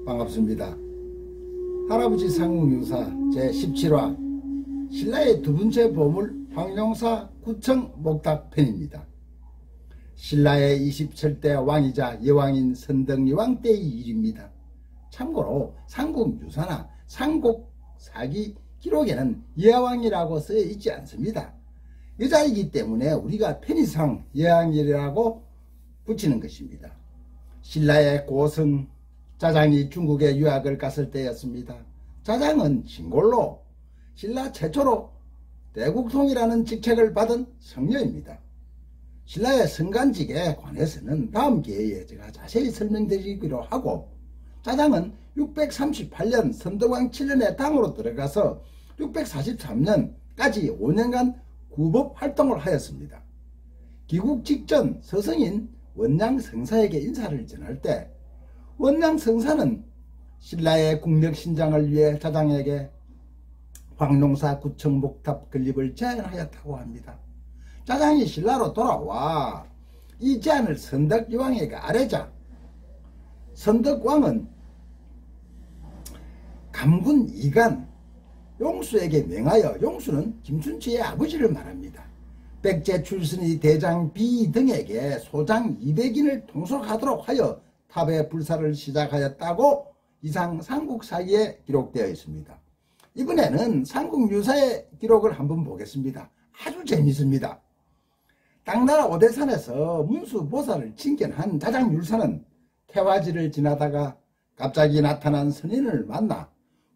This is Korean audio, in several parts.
반갑습니다. 할아버지 상궁유사 제17화 신라의 두 번째 보물 황룡사 구청 목탑편입니다. 신라의 27대 왕이자 여왕인 선덕여왕 때의 일입니다. 참고로 상궁유사나 삼국사기 기록에는 여왕이라고 쓰여 있지 않습니다. 여자이기 때문에 우리가 편의상 여왕이라고 붙이는 것입니다. 신라의 고성 자장이 중국에 유학을 갔을 때였습니다. 자장은 진골로 신라 최초로 대국통이라는 직책을 받은 성녀입니다. 신라의 성간직에 관해서는 다음 기회에 제가 자세히 설명드리기로 하고, 자장은 638년 선덕왕 7년에 당으로 들어가서 643년까지 5년간 구법 활동을 하였습니다. 귀국 직전 서성인 원양성사에게 인사를 전할 때 원양성사는 신라의 국력신장을 위해 자장에게 황룡사 구청 목탑 건립을 제안하였다고 합니다. 자장이 신라로 돌아와 이 제안을 선덕여왕에게 아뢰자 선덕왕은 감군 이간 용수에게 명하여, 용수는 김춘추의 아버지를 말합니다. 백제 출신의 대장 비 등에게 소장 200인을 통솔하도록 하여 탑의 불사를 시작하였다고 이상 삼국사기에 기록되어 있습니다. 이번에는 삼국유사의 기록을 한번 보겠습니다. 아주 재밌습니다. 당나라 오대산에서 문수보살을 칭견한 자장율사는 태화지를 지나다가 갑자기 나타난 선인을 만나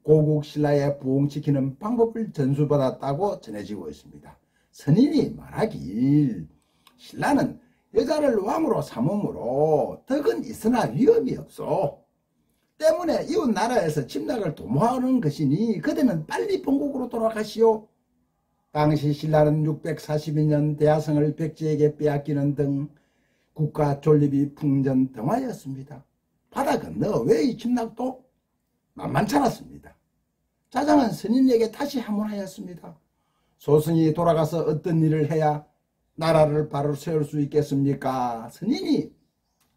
고국 신라에 부흥시키는 방법을 전수받았다고 전해지고 있습니다. 선인이 말하길 신라는 여자를 왕으로 삼음으로 덕은 있으나 위험이 없소. 때문에 이웃 나라에서 침략을 도모하는 것이니 그대는 빨리 본국으로 돌아가시오. 당시 신라는 642년 대하성을 백제에게 빼앗기는 등 국가 존립이 풍전등화였습니다. 바다 건너 외의 침략도 만만치 않았습니다. 자장은 선인에게 다시 하문하였습니다. 소승이 돌아가서 어떤 일을 해야 나라를 바로 세울 수 있겠습니까? 선인이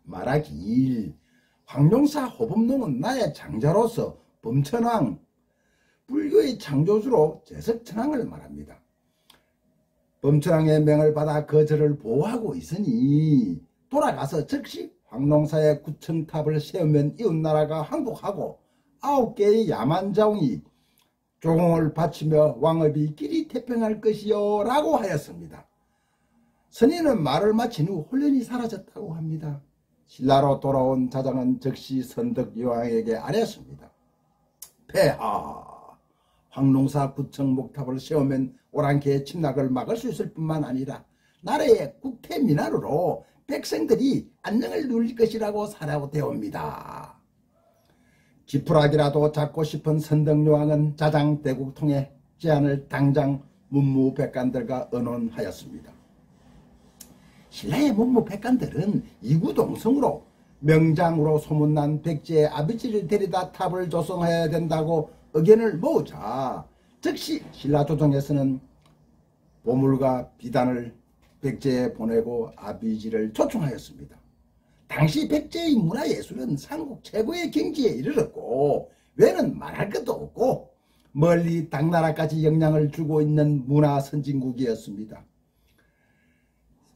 말하길 황룡사 호범농은 나의 장자로서 범천왕 불교의 창조주로 제석천왕을 말합니다. 범천왕의 명을 받아 그 절을 보호하고 있으니 돌아가서 즉시 황룡사의 구청탑을 세우면 이웃나라가 항복하고 9개의 야만자웅이 조공을 바치며 왕업이 길이 태평할 것이요 라고 하였습니다. 선인은 말을 마친 후 혼란이 사라졌다고 합니다. 신라로 돌아온 자장은 즉시 선덕여왕에게 아뢰었습니다. 폐하, 황룡사 구청 목탑을 세우면 오랑캐의 침략을 막을 수 있을 뿐만 아니라 나라의 국태민안으로 백성들이 안녕을 누릴 것이라고 사료되옵니다. 지푸라기라도 잡고 싶은 선덕여왕은 자장 대국통의 제안을 당장 문무백관들과 의논하였습니다. 신라의 문무백관들은 이구동성으로 명장으로 소문난 백제의 아비지를 데려다 탑을 조성해야 된다고 의견을 모으자 즉시 신라 조정에서는 보물과 비단을 백제에 보내고 아비지를 초청하였습니다. 당시 백제의 문화예술은 삼국 최고의 경지에 이르렀고 외는 말할 것도 없고 멀리 당나라까지 영향을 주고 있는 문화 선진국이었습니다.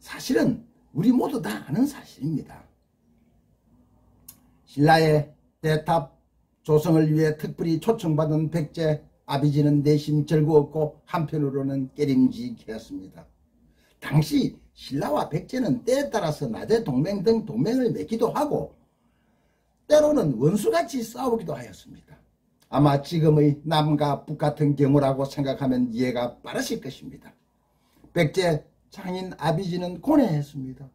사실은 우리 모두 다 아는 사실입니다. 신라의 대탑 조성을 위해 특별히 초청받은 백제 아비지는 내심 즐거웠고 한편으로는 깨림직했습니다. 당시 신라와 백제는 때에 따라서 낮에 동맹 등 동맹을 맺기도 하고 때로는 원수같이 싸우기도 하였습니다. 아마 지금의 남과 북 같은 경우라고 생각하면 이해가 빠르실 것입니다. 백제 장인 아비지는 고뇌했습니다.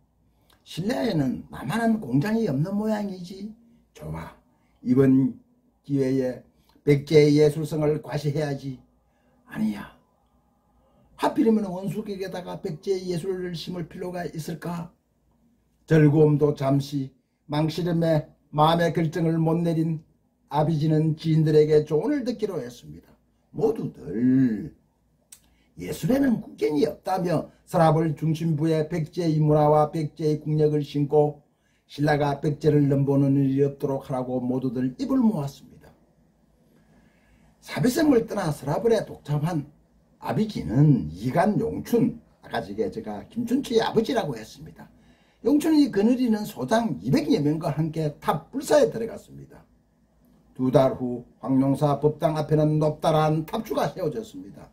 신라에는 나만한 공장이 없는 모양이지. 좋아, 이번 기회에 백제의 예술성을 과시해야지. 아니야, 하필이면 원수격에다가 백제의 예술을 심을 필요가 있을까? 즐거움도 잠시 망실임에 마음의 결정을 못 내린 아비지는 지인들에게 조언을 듣기로 했습니다. 모두들 예술에는 국경이 없다며 서랍을 중심부에 백제의 문화와 백제의 국력을 심고 신라가 백제를 넘보는 일이 없도록 하라고 모두들 입을 모았습니다. 사비섬을 떠나 서라벌에 독잡한 아비지는 이간 용춘, 아까 제가 김춘추의 아버지라고 했습니다. 용춘이 거느리는 소장 200여 명과 함께 탑불사에 들어갔습니다. 2달 후 황룡사 법당 앞에는 높다란 탑주가 세워졌습니다.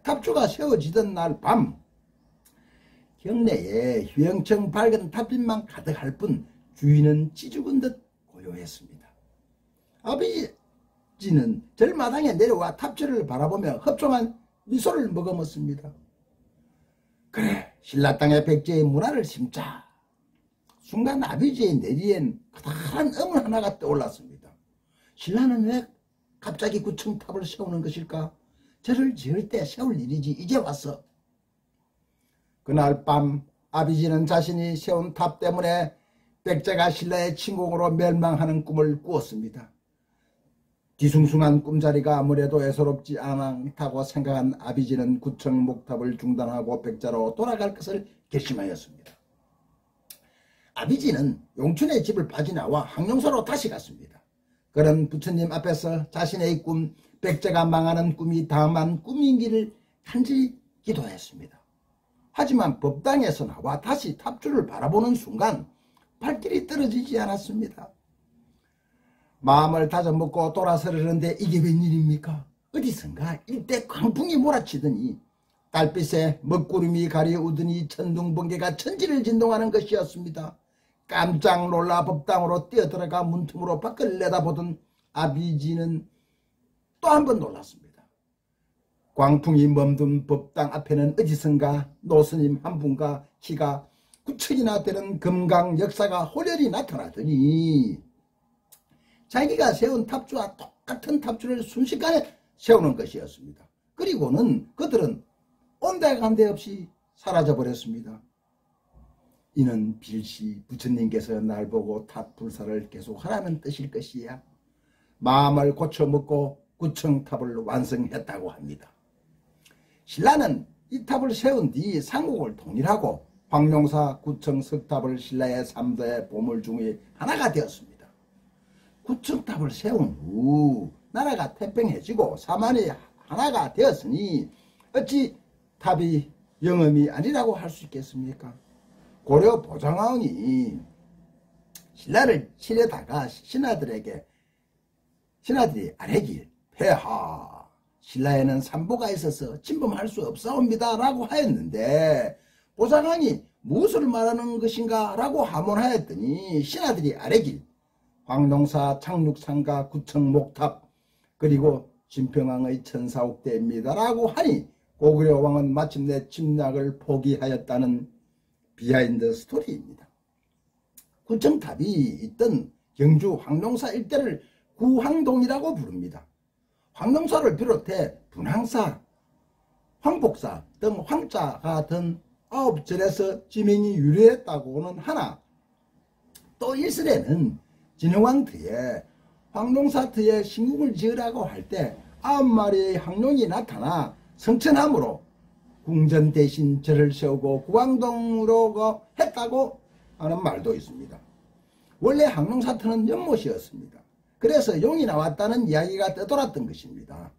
탑주가 세워지던 날 밤 경내에 휘영청 밝은 탑빛만 가득할 뿐 주인은 찌죽은 듯 고요했습니다. 아버지는 절마당에 내려와 탑주를 바라보며 흡종한 미소를 머금었습니다. 그래, 신라 땅의 백제의 문화를 심자. 순간 아버지의 내리엔 커다란 어문 하나가 떠올랐습니다. 신라는 왜 갑자기 구청탑을 세우는 것일까? 저를 지을 때 세울 일이지 이제 왔어. 그날 밤 아비지는 자신이 세운 탑 때문에 백제가 신라의 침공으로 멸망하는 꿈을 꾸었습니다. 뒤숭숭한 꿈자리가 아무래도 애소롭지 않다고 생각한 아비지는 구청 목탑을 중단하고 백제로 돌아갈 것을 결심하였습니다. 아비지는 용춘의 집을 빠지나와 항룡사로 다시 갔습니다. 그는 부처님 앞에서 자신의 꿈, 백제가 망하는 꿈이 다만 꿈인기를 간절히 기도했습니다. 하지만 법당에서 나와 다시 탑주를 바라보는 순간 발길이 떨어지지 않았습니다. 마음을 다져먹고 돌아서려는데 이게 웬일입니까? 어디선가 일대 광풍이 몰아치더니 달빛에 먹구름이 가려우더니 천둥번개가 천지를 진동하는 것이었습니다. 깜짝 놀라 법당으로 뛰어들어가 문틈으로 밖을 내다보던 아비지는 또 한 번 놀랐습니다. 광풍이 멈든 법당 앞에는 어디선가 노스님 한 분과 키가 9척이나 되는 금강 역사가 호련히 나타나더니 자기가 세운 탑주와 똑같은 탑주를 순식간에 세우는 것이었습니다. 그리고는 그들은 온데간데 없이 사라져버렸습니다. 이는 빌시 부처님께서 날 보고 탑 불사를 계속하라는 뜻일 것이야. 마음을 고쳐먹고 구청탑을 완성했다고 합니다. 신라는 이 탑을 세운 뒤 삼국을 통일하고 황룡사 구청 석탑을 신라의 3대의 보물 중의 하나가 되었습니다. 구청탑을 세운 후 나라가 태평해지고 사만이 하나가 되었으니 어찌 탑이 영험이 아니라고 할 수 있겠습니까? 고려 보장왕이 신라를 치려다가 신하들이 아뢰길 폐하 신라에는 산보가 있어서 침범할 수 없사옵니다 라고 하였는데 보장왕이 무엇을 말하는 것인가 라고 하문하였더니 신하들이 아뢰길 황룡사 착륙상가 구청 목탑 그리고 진평왕의 천사옥대입니다 라고 하니 고구려 왕은 마침내 침략을 포기하였다는 비하인드 스토리입니다. 구청탑이 있던 경주 황룡사 일대를 구황동이라고 부릅니다. 황룡사를 비롯해 분황사, 황복사 등 황자가 든 9절에서 지명이 유래했다고는 하나 또 일설에는 진흥왕 터에 황룡사 터에 신궁을 지으라고 할 때 9마리의 황룡이 나타나 성천함으로 궁전 대신 절을 세우고 구황동으로 했다고 하는 말도 있습니다. 원래 황룡사터는 연못이었습니다. 그래서 용이 나왔다는 이야기가 떠돌았던 것입니다.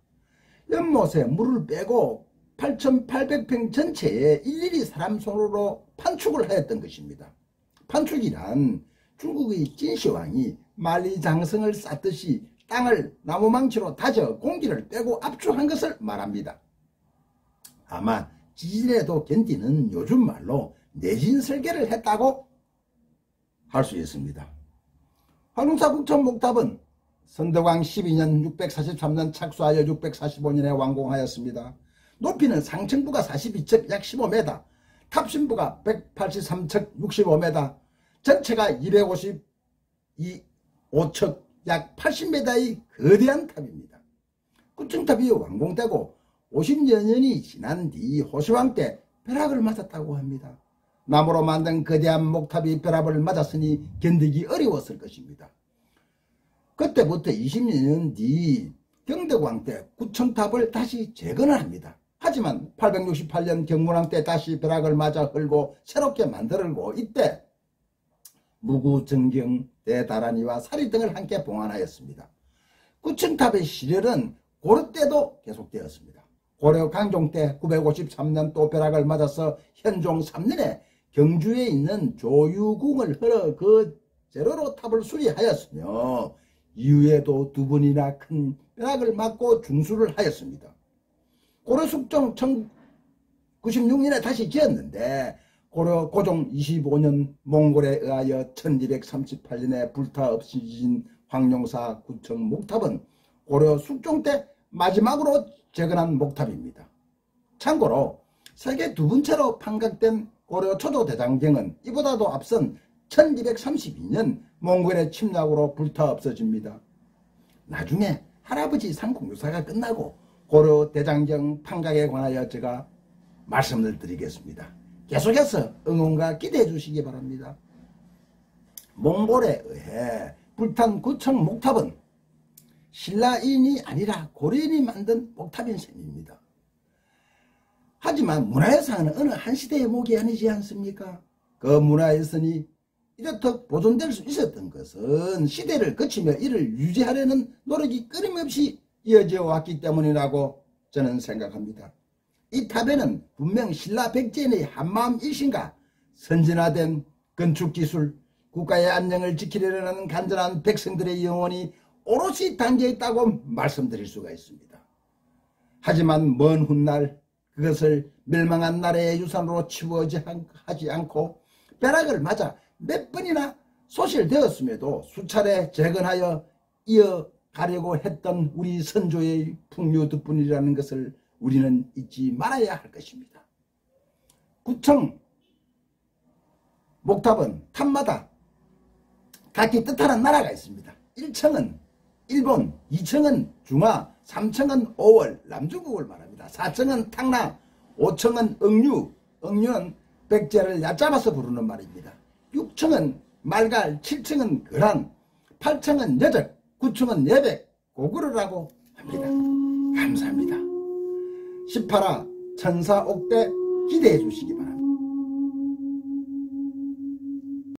연못에 물을 빼고 8,800평 전체에 일일이 사람 손으로 판축을 하였던 것입니다. 판축이란 중국의 진시황이 만리장성을 쌓듯이 땅을 나무망치로 다져 공기를 빼고 압축한 것을 말합니다. 아마 지진에도 견디는 요즘 말로 내진설계를 했다고 할 수 있습니다. 황룡사 구청 목탑은 선덕왕 12년 643년 착수하여 645년에 완공하였습니다. 높이는 상층부가 42척 약 15m, 탑신부가 183척 65m, 전체가 255척 약 80m의 거대한 탑입니다. 구청탑이 완공되고 50여 년이 지난 뒤 호시왕 때 벼락을 맞았다고 합니다. 나무로 만든 거대한 목탑이 벼락을 맞았으니 견디기 어려웠을 것입니다. 그때부터 20여 년 뒤 경덕왕 때 구청탑을 다시 재건을 합니다. 하지만 868년 경문왕 때 다시 벼락을 맞아 헐고 새롭게 만들고 이때 무구정경, 대다란이와 사리 등을 함께 봉안하였습니다. 구층탑의 시절은 고려 때도 계속되었습니다. 고려 강종 때 953년 또 벼락을 맞아서 현종 3년에 경주에 있는 조유궁을 헐어 그 재료로 탑을 수리하였으며 이후에도 두 번이나 큰 벼락을 맞고 중수를 하였습니다. 고려 숙종 1096년에 다시 지었는데 고려 고종 25년 몽골에 의하여 1238년에 불타 없어진 황룡사 구청 목탑은 고려 숙종 때 마지막으로 재건한 목탑입니다. 참고로 세계 두 번째로 판각된 고려 초조 대장경은 이보다도 앞선 1232년 몽골의 침략으로 불타 없어집니다. 나중에 할아버지 상공유사가 끝나고 고려 대장경 판각에 관하여 제가 말씀을 드리겠습니다. 계속해서 응원과 기대해 주시기 바랍니다. 몽골에 의해 불탄 구청 목탑은 신라인이 아니라 고려인이 만든 목탑인 셈입니다. 하지만 문화유산은 어느 한 시대의 목이 아니지 않습니까? 그 문화유산이 이렇듯 보존될 수 있었던 것은 시대를 거치며 이를 유지하려는 노력이 끊임없이 이어져 왔기 때문이라고 저는 생각합니다. 이 탑에는 분명 신라 백제인의 한마음 일심과 선진화된 건축기술, 국가의 안녕을 지키려는 간절한 백성들의 영혼이 오롯이 담겨있다고 말씀드릴 수가 있습니다. 하지만 먼 훗날 그것을 멸망한 나라의 유산으로 치부하지 않고 벼락을 맞아 몇 번이나 소실되었음에도 수차례 재건하여 이어가려고 했던 우리 선조의 풍류 덕분이라는 것을 우리는 잊지 말아야 할 것입니다. 구청 목탑은 탑마다 각기 뜻하는 나라가 있습니다. 1층은 일본, 2층은 중화, 3층은 5월, 남중국을 말합니다. 4층은 탕나, 5층은 억류, 억류는 백제를 얕잡아서 부르는 말입니다. 6층은 말갈, 7층은 거란, 8층은 여적, 9층은 예백, 고구려라고 합니다. 감사합니다. 18화 천사옥대 기대해 주시기 바랍니다.